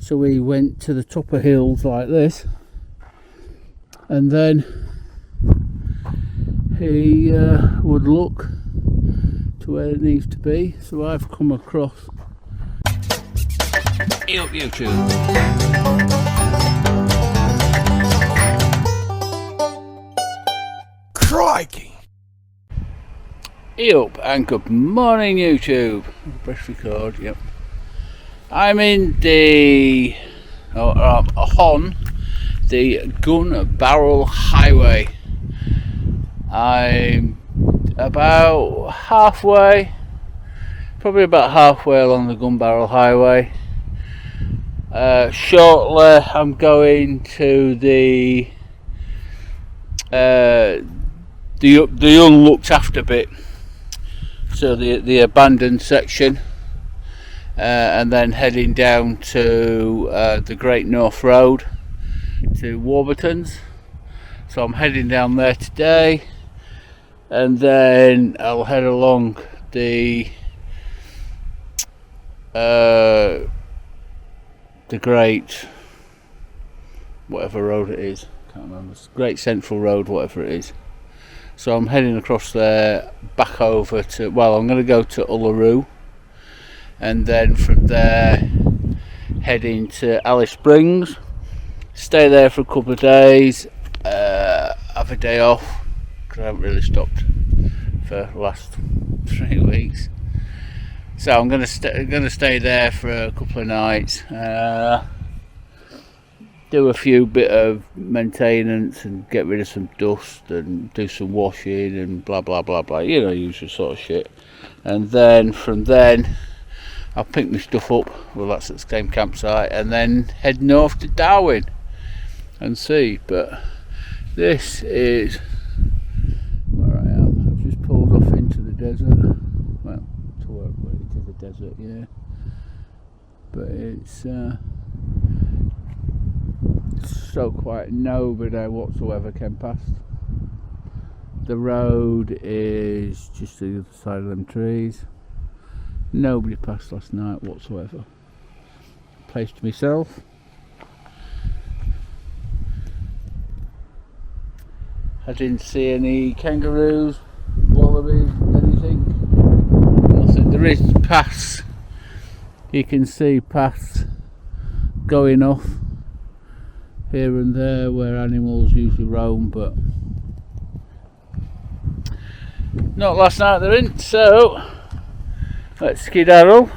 So we went to the top of hills like this, and then he would look to where it needs to be. So I've come across YouTube. Crikey! Yup, and good morning YouTube. Press record, yep. I'm in the on the Gunbarrel Highway. I'm about halfway, probably about halfway along the Gunbarrel Highway. Shortly I'm going to the unlooked after bit, so the abandoned section, and then heading down to the Great North Road to Warburton's. So I'm heading down there today, and then I'll head along the Great whatever road it is, can't remember, Great Central Road, whatever it is. So I'm heading across there, back over to, well, I'm going to go to Uluru, and then from there heading to Alice Springs, stay there for a couple of days, have a day off, because I haven't really stopped for the last 3 weeks. So I'm going to stay there for a couple of nights, do a few bit of maintenance and get rid of some dust and do some washing and blah blah blah blah, you know, usual sort of shit. And then from then I'll pick my stuff up, well that's at the same campsite, and then head north to Darwin and see. But this is where I am. I've just pulled off into the desert, well, to work into the desert, yeah, but it's so quiet, nobody whatsoever came past. The road is just the other side of them trees. Nobody passed last night whatsoever. Place to myself. I didn't see any kangaroos, wallabies, anything. Nothing. There is paths. You can see paths going off here and there where animals usually roam, but not last night they're in. So let's skedaddle,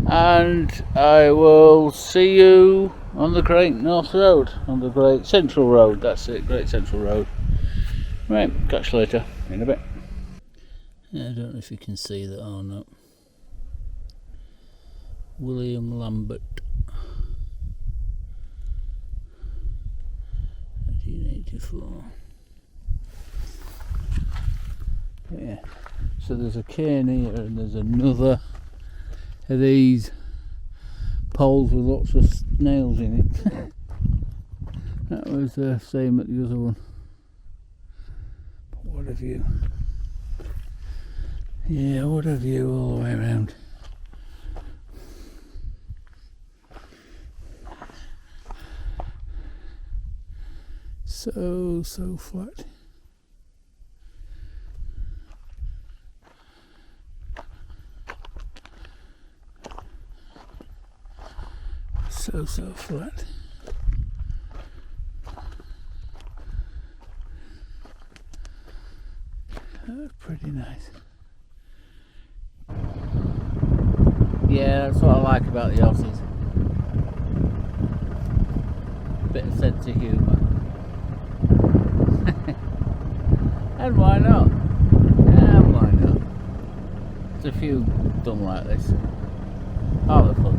and I will see you on the Great North Road, on the Great Central Road. That's it, Great Central Road. Right, catch you later in a bit. I don't know if you can see that or not. William Lambert, 1984. Yeah, so there's a cairn here, and there's another of these poles with lots of snails in it. That was the same at the other one. But what a view. Yeah, what a view all the way around. So flat. So flat. That's pretty nice. Yeah, that's what I like about the horses. Bit of sense of humour. And why not? Yeah, why not? There's a few done like this. Part of the fun.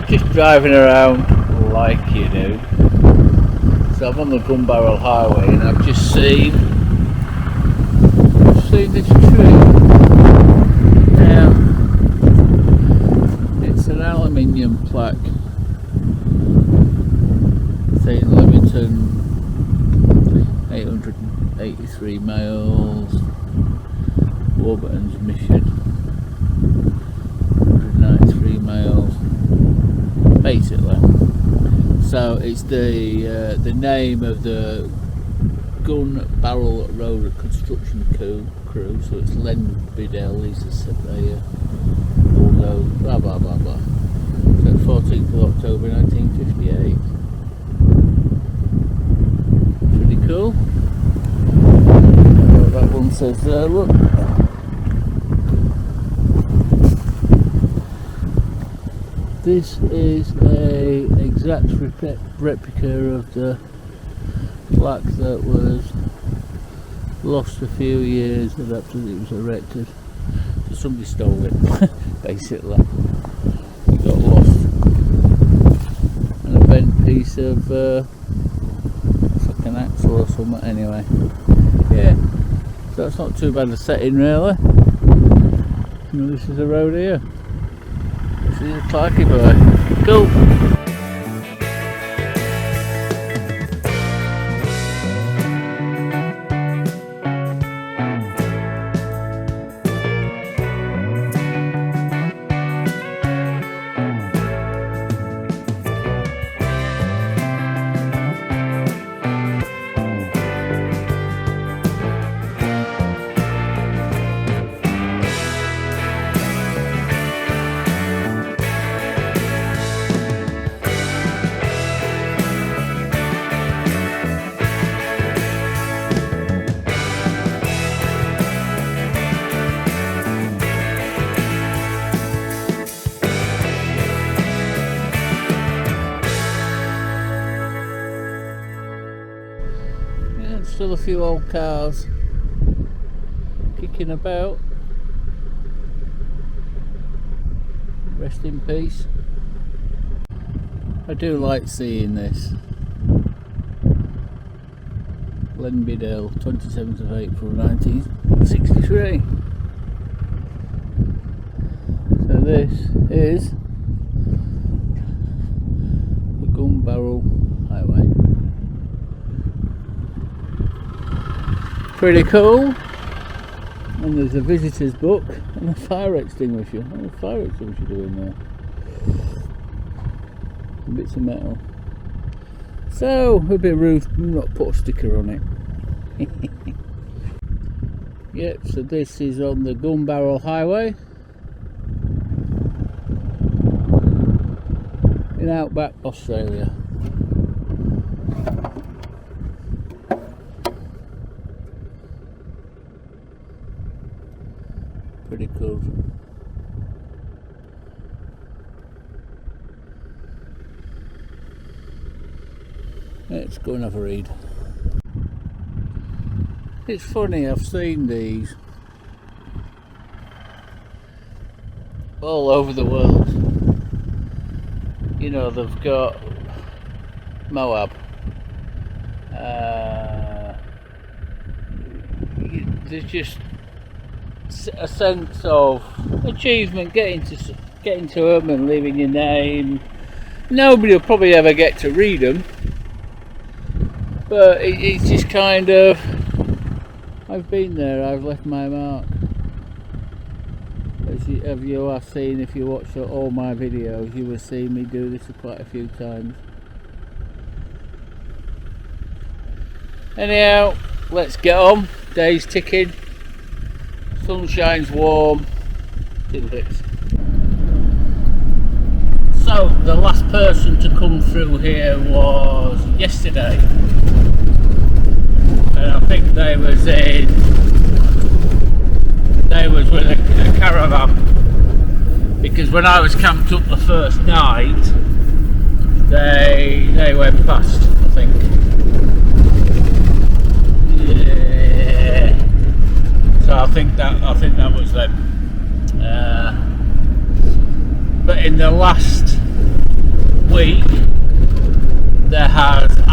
Just driving around like you do. So I'm on the Gunbarrel Highway and I've just seen this tree. Now, it's an aluminium plaque saying Leamington 883 miles, Warburton's Mission 193 miles, basically. So it's the name of the Gunbarrel Road construction crew. So it's Len Beadell, he's a surveyor. Although blah blah blah blah. So 14th of October 1958. Pretty cool. That one says there, look. This is a exact replica of the plaque that was lost a few years after it was erected. So somebody stole it, basically. It got lost. And a bent piece of it's like an axle or something. Anyway, yeah. So that's not too bad a setting, really. And this is the road here. This is a Clarky boy. Cool. Still a few old cars kicking about. Rest in peace. I do like seeing this. Len Beadell, 27th of April 1963. So this is the Gunbarrel Highway. Pretty cool. And there's a visitor's book and a fire extinguisher. What a fire extinguisher doing there? Bits of metal. So, a bit rude not put a sticker on it. Yep, so this is on the Gunbarrel Highway in outback Australia. Pretty cool. Let's go and have a read. It's funny, I've seen these all over the world. You know, they've got Moab. There's just a sense of achievement getting to them and leaving your name. Nobody will probably ever get to read them, but it's just kind of, I've been there, I've left my mark. As you have seen, if you watch all my videos, you will see me do this quite a few times. Anyhow, let's get on. Day's ticking. Sunshine's warm. So the last person to come through here was yesterday, and I think they was with a caravan, because when I was camped up the first night, they went past, I think. Yeah. So I think that was them. But in the last week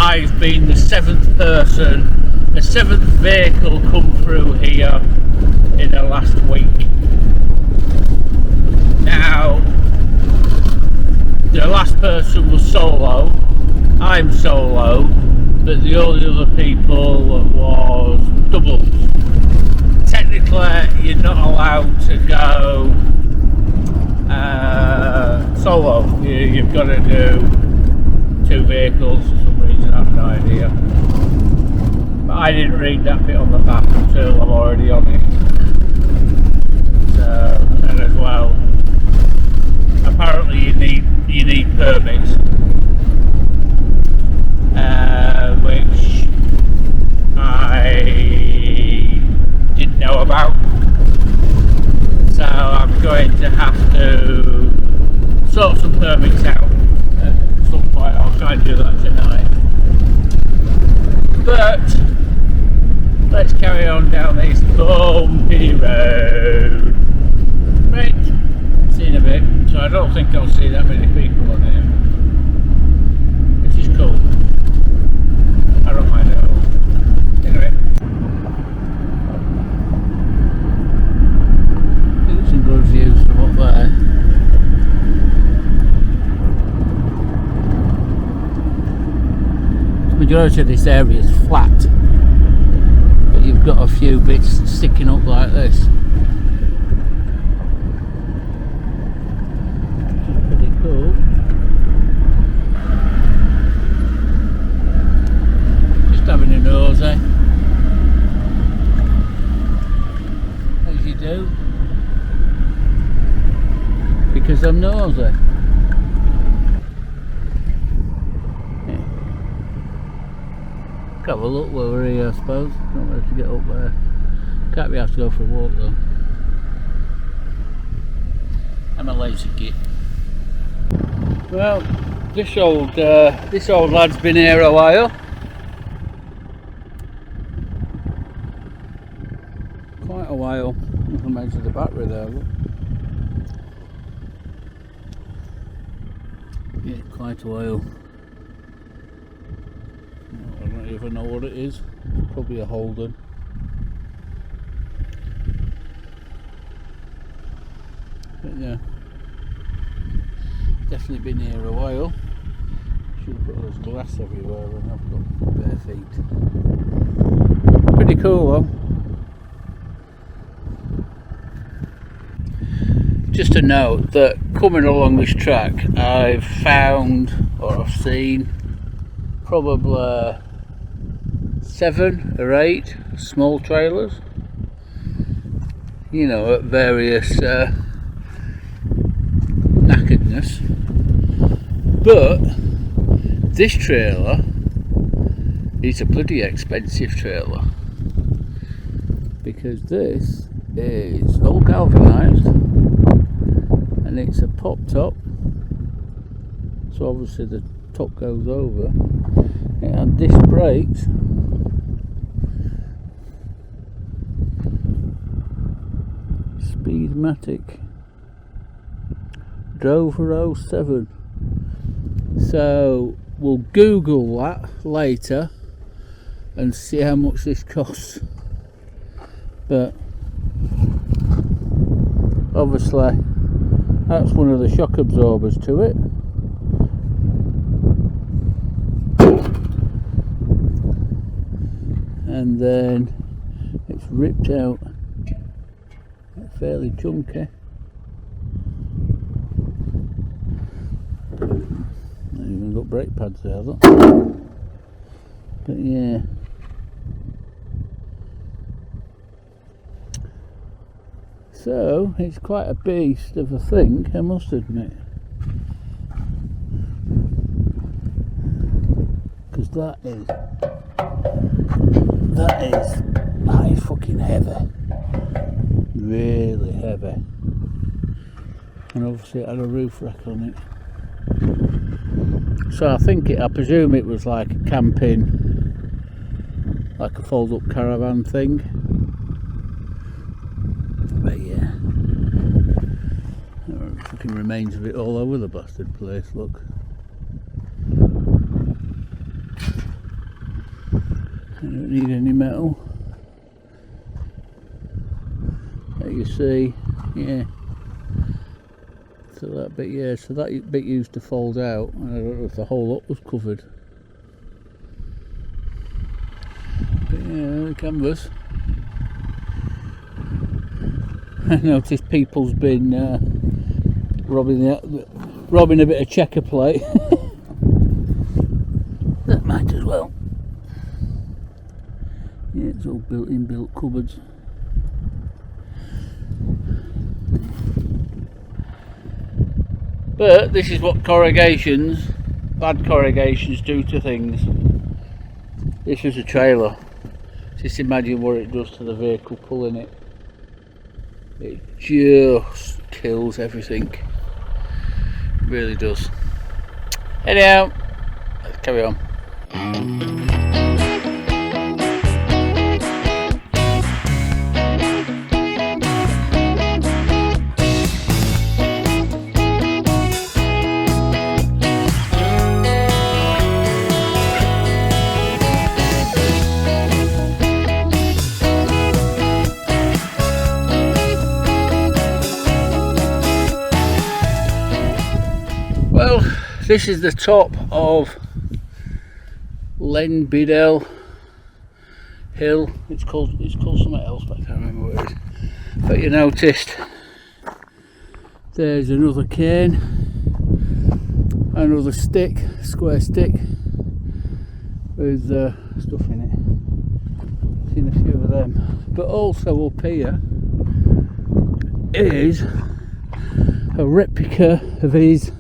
I've been the 7th person, the 7th vehicle come through here in the last week. Now, the last person was solo, I'm solo, but the only other people was doubles. Technically, you're not allowed to go solo. You've got to do 2 vehicles for some reason, I have no idea. But I didn't read that bit on the map until I'm already on it. So, and as well, apparently you need permits, which I didn't know about. So I'm going to have to sort some permits out at some point. I'll try and do that tonight. But let's carry on down this bumpy road. Right, see in a bit. So I don't think I'll see that many people on here, which is cool. I don't mind at all. Anyway, some good views from up there. The majority of this area is flat, but you've got a few bits sticking up like this. Pretty cool. Just having a nose, eh? As you do. Because I'm nosy. Yeah. Have a look while we're here, I suppose. Not ready to get up there. Can't be asked to go for a walk though. I'm a lazy git. Well, this old lad's been here a while. Quite a while. Nothing mentioned the battery there, look. Yeah, quite a while. I don't even know what it is. It's probably a Holden. But yeah, definitely been here a while. Should have put all this glass everywhere and I've got bare feet. Pretty cool though. Just to note that coming along this track, I've found, or I've seen, probably 7 or 8 small trailers, you know, at various knackeredness. But this trailer is a bloody expensive trailer, because this is all galvanised and it's a pop top, so obviously the top goes over. It had disc brakes, Speedmatic, drove for 07. So we'll Google that later and see how much this costs. But obviously that's one of the shock absorbers to it. And then it's ripped out, fairly chunky. Not even got brake pads there, look. But yeah, so it's quite a beast of a thing, I must admit, because that is fucking heavy, really heavy. And obviously it had a roof rack on it, so I presume it was like a camping, like a fold up caravan thing. But yeah, there are fucking remains of it all over the bastard place, look. don't need any metal. There you see, yeah. So that bit, yeah, so that bit used to fold out, and I don't know if the whole lot was covered. But yeah, the canvas. I noticed people's been robbing a bit of checker plate. That might as well. Yeah, it's all built cupboards. But this is what bad corrugations do to things. This is a trailer. Just imagine what it does to the vehicle pulling it. It just kills everything. It really does. Anyhow, let's carry on. Well, this is the top of Len Beadell Hill. It's called something else, but I can't remember what it is. But you noticed there's another cane, another square stick with stuff in it. Seen a few of them. But also up here is a replica of his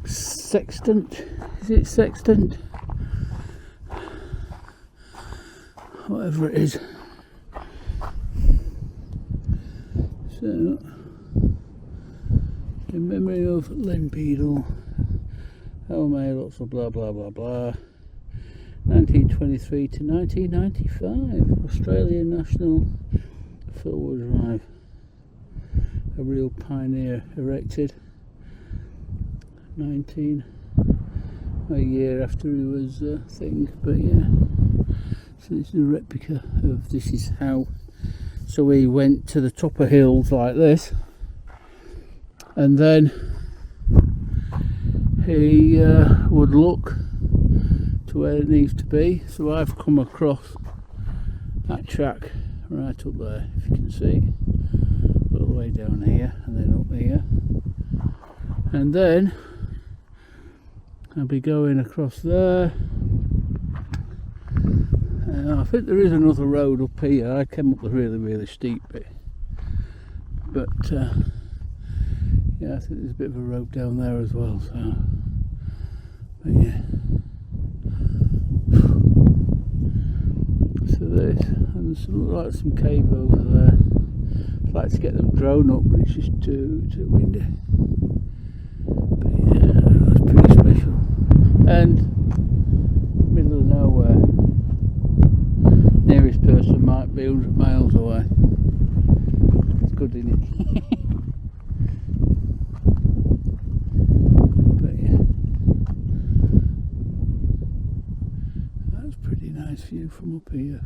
sextant. Is it sextant? Whatever it is. So, in memory of Len Beadell, how may lots of blah blah blah blah. 1923 to 1995, Australian National Four-wheel drive. A real pioneer, erected a year after he was thing, but yeah. So this is a replica of, this is how, so he went to the top of hills like this, and then he would look to where it needs to be. So I've come across that track right up there, if you can see, all the way down here and then up here, and then I'll be going across there. I think there is another road up here. I came up the really steep bit, but yeah, I think there's a bit of a road down there as well. So, but yeah. So this, and there's like some cave over there. I'd like to get the drone up, but it's just too windy. But yeah, that's pretty special. And middle of nowhere. Nearest person might be 100 miles away. It's good, isn't it? But yeah, that's a pretty nice view from up here.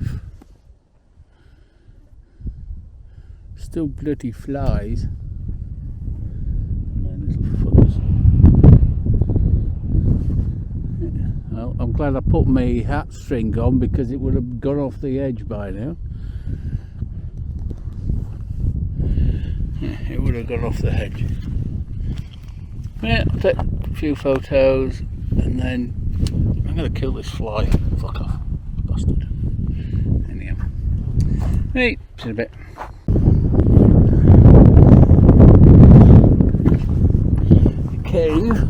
Still bloody flies. Well, I'm glad I put my hat string on, because it would have gone off the edge by now. Yeah, it would have gone off the hedge. Yeah, I'll take a few photos and then I'm going to kill this fly. Fuck off, bastard. Anyhow. Hey, see you in a bit. Cave.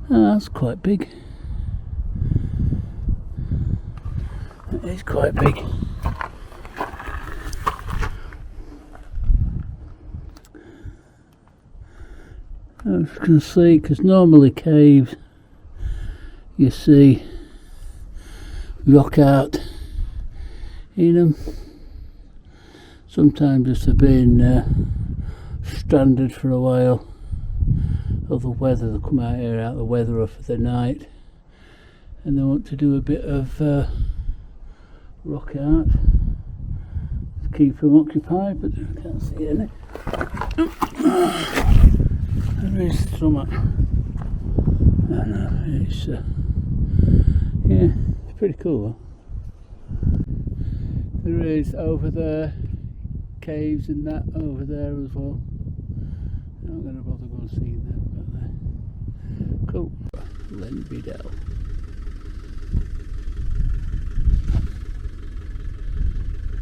Oh, that's quite big. That is quite big. As you can see, because normally caves, you see rock art in them. Sometimes it's been stranded for a while, for the weather. They come out here out the weather for the night, and they want to do a bit of rock art to keep them occupied, but I can't see any. There is some. I know, it's yeah, it's pretty cool though. There is over there caves and that over there as well. I'm not going to bother going seeing them, but cool. Len Beadell.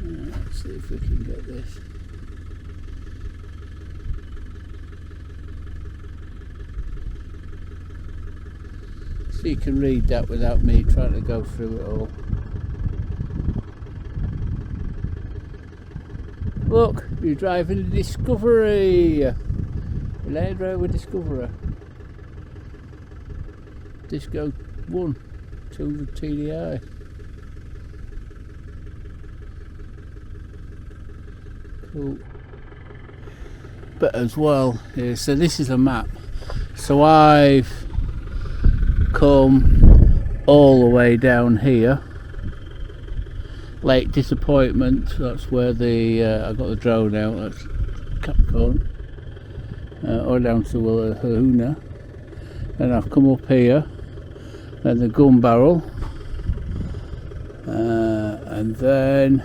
Let's see if we can get this. So you can read that without me trying to go through it all. Look, you're driving a Discovery. Land Rover Discovery. Disco 1, 200 TDI. Cool. But as well, so this is a map. So I've come all the way down here. Lake Disappointment, that's where I got the drone out, that's Capricorn. Or down to Wiluna. Then I've come up here, then the Gunbarrel, and then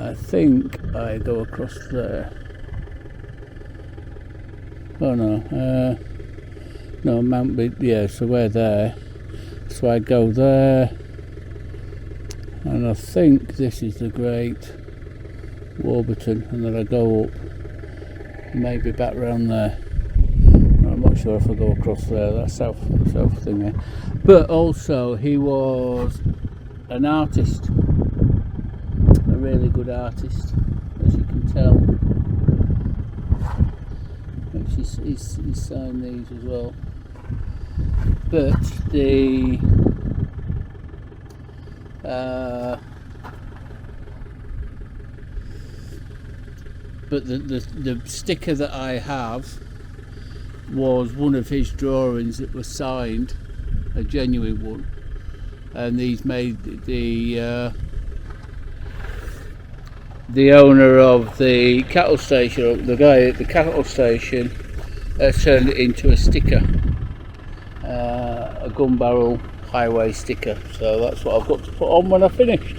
I think I go across there. Oh no, no, Mount Bid, yeah, so we're there. So I go there, and I think this is the Great Warburton, and then I go up, maybe back round there. I'm not sure if I go across there, that's south thing there. But also he was an artist, a really good artist, as you can tell. He's signed these as well. But the the sticker that I have was one of his drawings that was signed, a genuine one, and he's made the owner of the cattle station, the guy at the cattle station, turned it into a sticker, a Gunbarrel Highway sticker. So that's what I've got to put on when I finished.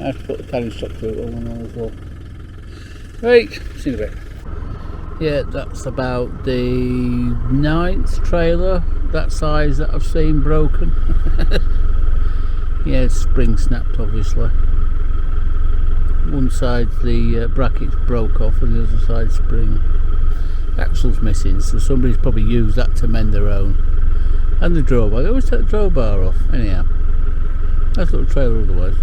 I have to put the canning stock through it on as well. Right, see you in a bit. Yeah, that's about the 9th trailer that size that I've seen broken. Yeah, spring snapped obviously. One side the brackets broke off and the other side spring. Axle's missing, so somebody's probably used that to mend their own. And the drawbar, they always take the drawbar off. Anyhow, nice little trailer otherwise.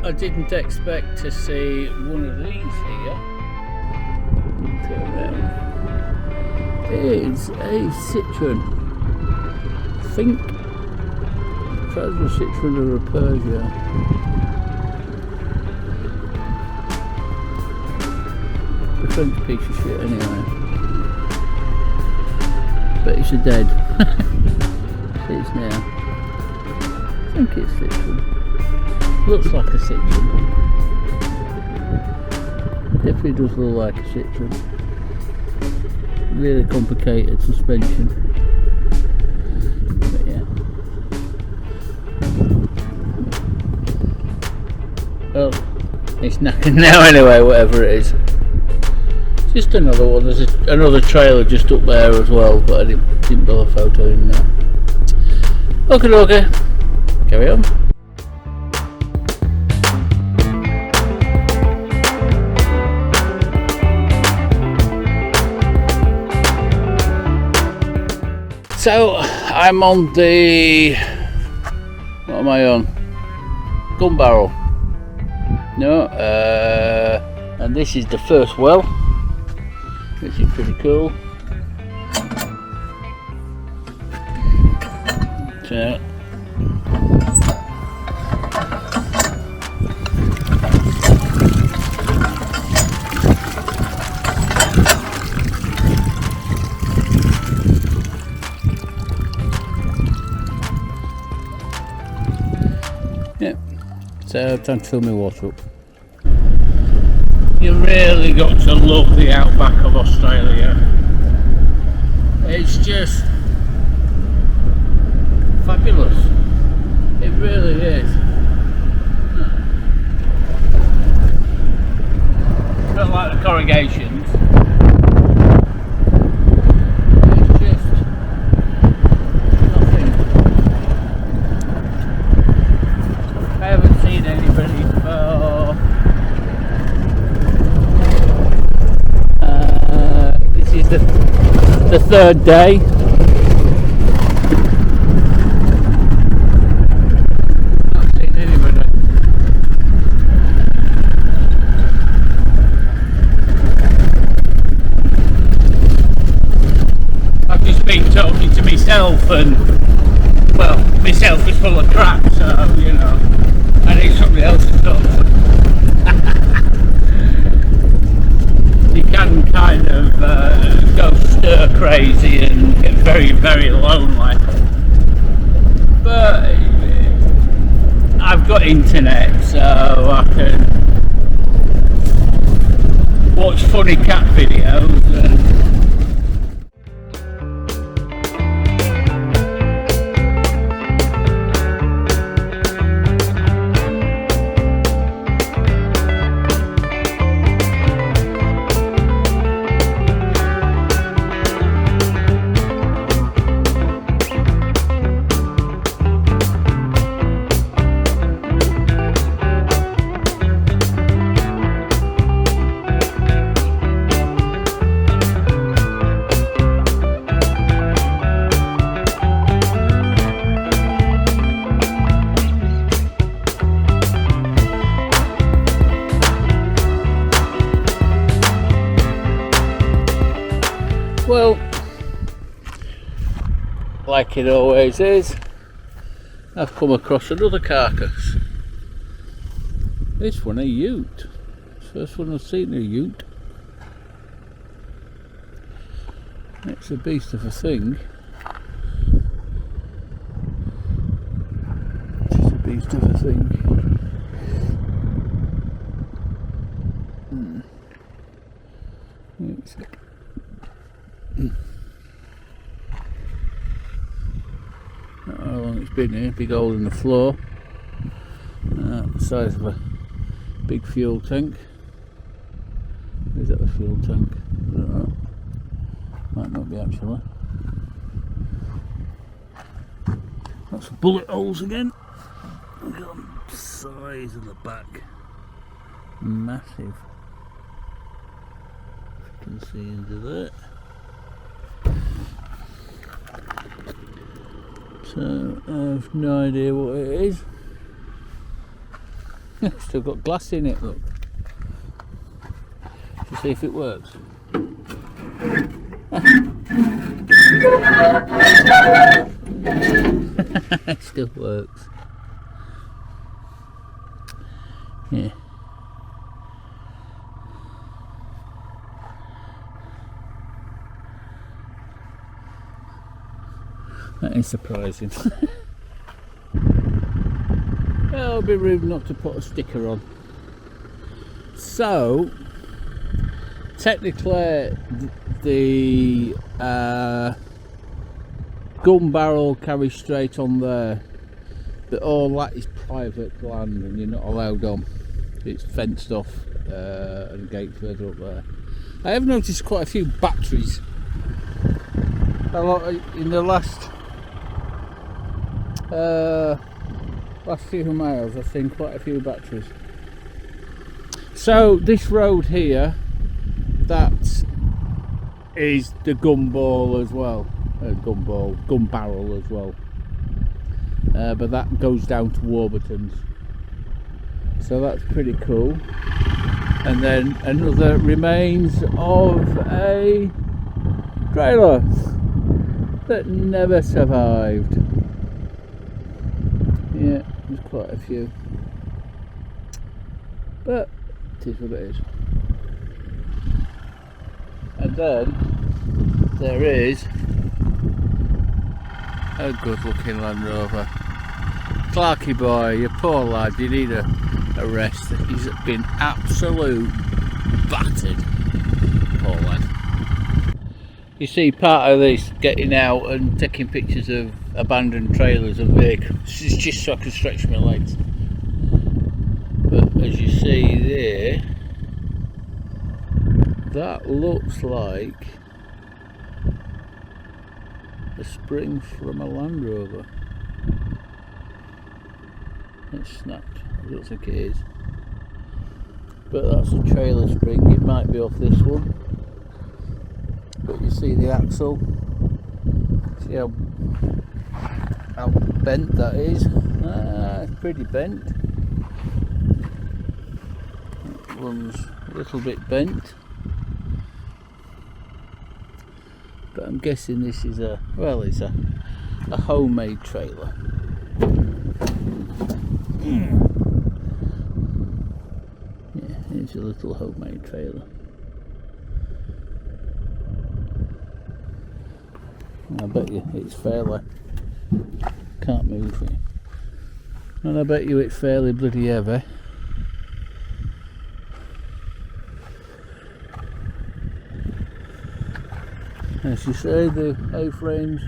I didn't expect to see one of these here. It is a Citroen. I think it's either a Citroen or a Peugeot. The French piece of shit anyway. But it's a dead. It is now. I think it's Citroen. Looks like a Citroen. Definitely does look like a Citroen. Really complicated suspension. But yeah. Well, it's knackered now anyway, whatever it is. Just another one. There's another trailer just up there as well, but I didn't bother photoing that. Okay. Carry on. So I'm on the, what am I on? Gunbarrel. No, And this is the first well, which is pretty cool. So, yeah, so time to fill my water up. You really got to love the outback of Australia. It's just fabulous. It really is. It's not like the corrugations. It's just nothing. I haven't seen anybody for this is the third day. Talking to myself, and well, myself is full of crap, so you know, I need somebody else to talk to. You can kind of go stir crazy and get very, very lonely, but I've got internet, so I can watch funny cat videos and well, like it always is, I've come across another carcass. This one a ute. First one I've seen a ute. It's a beast of a thing. It's a beast of a thing. It's how long it's been here, big hole in the floor, the size of a big fuel tank. Is that the fuel tank? I don't know. Might not be actually. Lots of bullet holes again. Look at the size of the back. Massive. You can see into there. So I have no idea what it is. Still got glass in it, look. To see if it works. It still works. Yeah. That is surprising. It'll be rude not to put a sticker on. So, technically, the Gunbarrel carries straight on there, but all that is private land and you're not allowed on. It's fenced off and a gate further up there. I have noticed quite a few batteries. A lot in the last few miles. I've seen quite a few batteries. So this road here, that is the Gunbarrel as well. Gunbarrel as well. But that goes down to Warburton's. So that's pretty cool. And then another remains of a trailer that never survived. Yeah, there's quite a few, but it is what it is. And then there is a good looking Land Rover. Clarky boy, you poor lad, you need a rest. He's been absolute battered, poor lad. You see part of this getting out and taking pictures of abandoned trailers and vehicles. It's just so I can stretch my legs. But as you see there, that looks like a spring from a Land Rover. It's snapped. I don't think it is. But that's a trailer spring. It might be off this one. But you see the axle. See how bent that is. It's pretty bent. That one's a little bit bent. But I'm guessing this is it's a homemade trailer. Yeah, it's a little homemade trailer. I bet you it's fairly, can't move it, and I bet you it's fairly bloody heavy. As you say, the A-frame's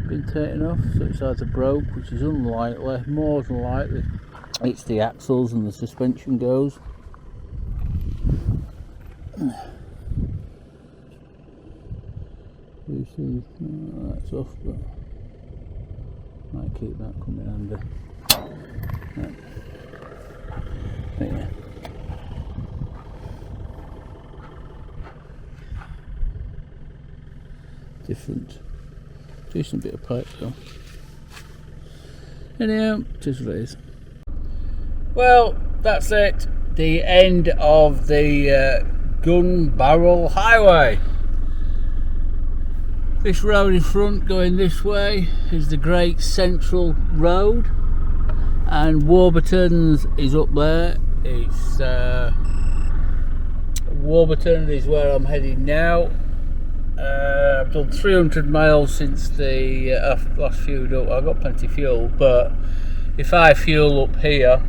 been taken off, so it's either broke, which is unlikely. More than likely it's the axles and the suspension goes. You see, that's off, but might keep that coming handy. Right. But yeah. Decent bit of pipe though. Anyhow, it is what it is. Well, that's it. The end of the Gunbarrel Highway. This road in front going this way is the Great Central Road, and Warburton's is up there. It's Warburton is where I'm heading now. I've done 300 miles since the last fueled up. I've got plenty of fuel, but if I fuel up here,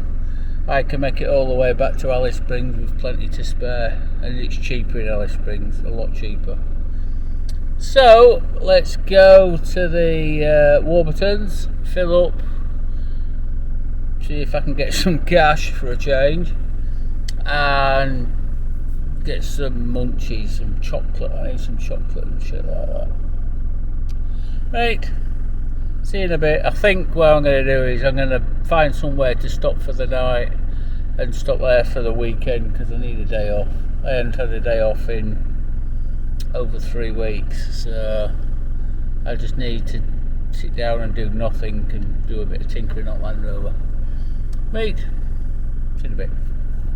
I can make it all the way back to Alice Springs with plenty to spare, and it's cheaper in Alice Springs, a lot cheaper. So let's go to the Warburtons, fill up, see if I can get some cash for a change, and get some munchies, some chocolate. I need some chocolate and shit like that. Right, see you in a bit. I think what I'm going to do is I'm going to find somewhere to stop for the night and stop there for the weekend, because I need a day off. I haven't had a day off in over 3 weeks, so I just need to sit down and do nothing and do a bit of tinkering on Land Rover. Right, see you in a bit.